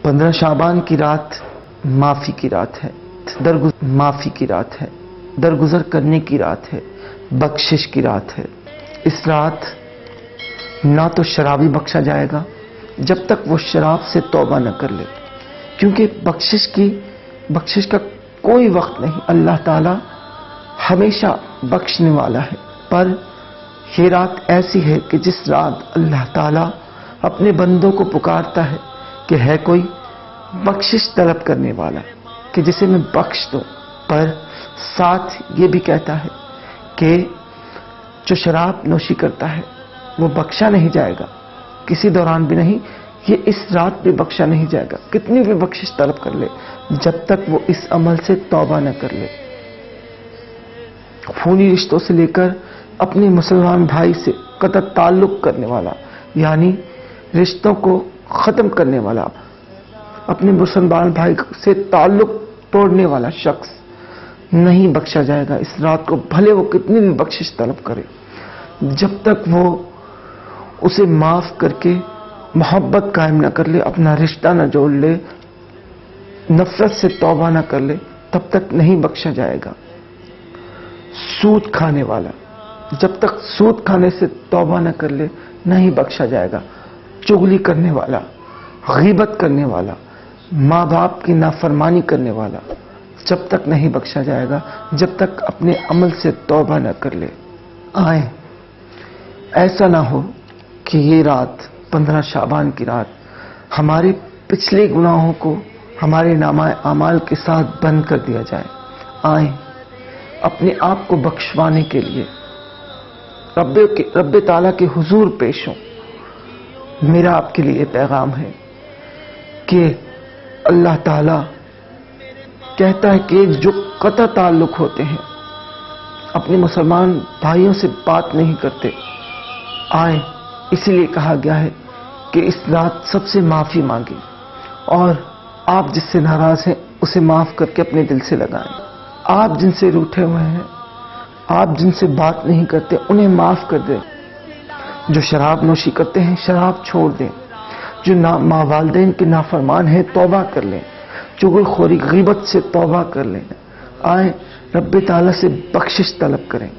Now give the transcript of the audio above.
15 शाबान की रात माफ़ी की रात है, माफ़ी की रात है, दरगुजर करने की रात है, बख्शिश की रात है। इस रात ना तो शराबी बख्शा जाएगा जब तक वो शराब से तौबा न कर ले, क्योंकि बख्शिश का कोई वक्त नहीं। अल्लाह ताला हमेशा बख्शने वाला है। पर ये रात ऐसी है कि जिस रात अल्लाह ताला अपने बंदों को पुकारता है कि है कोई बख्शिश तलब करने वाला कि जिसे मैं बख्श दूं, पर साथ ये भी कहता है कि जो शराब नोशी करता है वो बख्शा नहीं जाएगा, किसी दौरान भी नहीं, ये इस रात भी बख्शा नहीं जाएगा, कितनी भी बख्शिश तलब कर ले, जब तक वो इस अमल से तौबा न कर ले। खूनी रिश्तों से लेकर अपने मुसलमान भाई से कतई ताल्लुक करने वाला, यानी रिश्तों को खत्म करने वाला, अपने मुसलमान भाई से ताल्लुक तोड़ने वाला शख्स नहीं बख्शा जाएगा इस रात को, भले वो कितनी भी बख्शिश तलब करे। जब तक वो उसे माफ करके मोहब्बत कायम न कर ले, अपना रिश्ता न जोड़ ले, नफरत से तौबा न कर ले, तब तक नहीं बख्शा जाएगा। सूद खाने वाला जब तक सूद खाने से तौबा न कर ले, नहीं बख्शा जाएगा। चुगली करने वाला, गीबत करने वाला, माँ बाप की नाफरमानी करने वाला, जब तक नहीं बख्शा जाएगा जब तक अपने अमल से तौबा न कर ले। आए ऐसा ना हो कि ये रात 15 शाबान की रात हमारे पिछले गुनाहों को हमारे नामा अमाल के साथ बंद कर दिया जाए। आए अपने आप को बख्शवाने के लिए रब्बे ताला के हुजूर पेश हों। मेरा आपके लिए पैगाम है कि अल्लाह ताला कहता है कि जो कतई ताल्लुक होते हैं अपने मुसलमान भाइयों से बात नहीं करते, आए इसीलिए कहा गया है कि इस रात सबसे माफी मांगे और आप जिससे नाराज हैं उसे माफ करके अपने दिल से लगाएं। आप जिनसे रूठे हुए हैं, आप जिनसे बात नहीं करते, उन्हें माफ कर दें। जो शराब नोशी करते हैं शराब छोड़ दें। जो माँ वालिदैन के नाफरमान हैं तौबा कर लें। चुगलखोरी गीबत से तौबा कर लें। आए रब्बे ताला से बख्शिश तलब करें।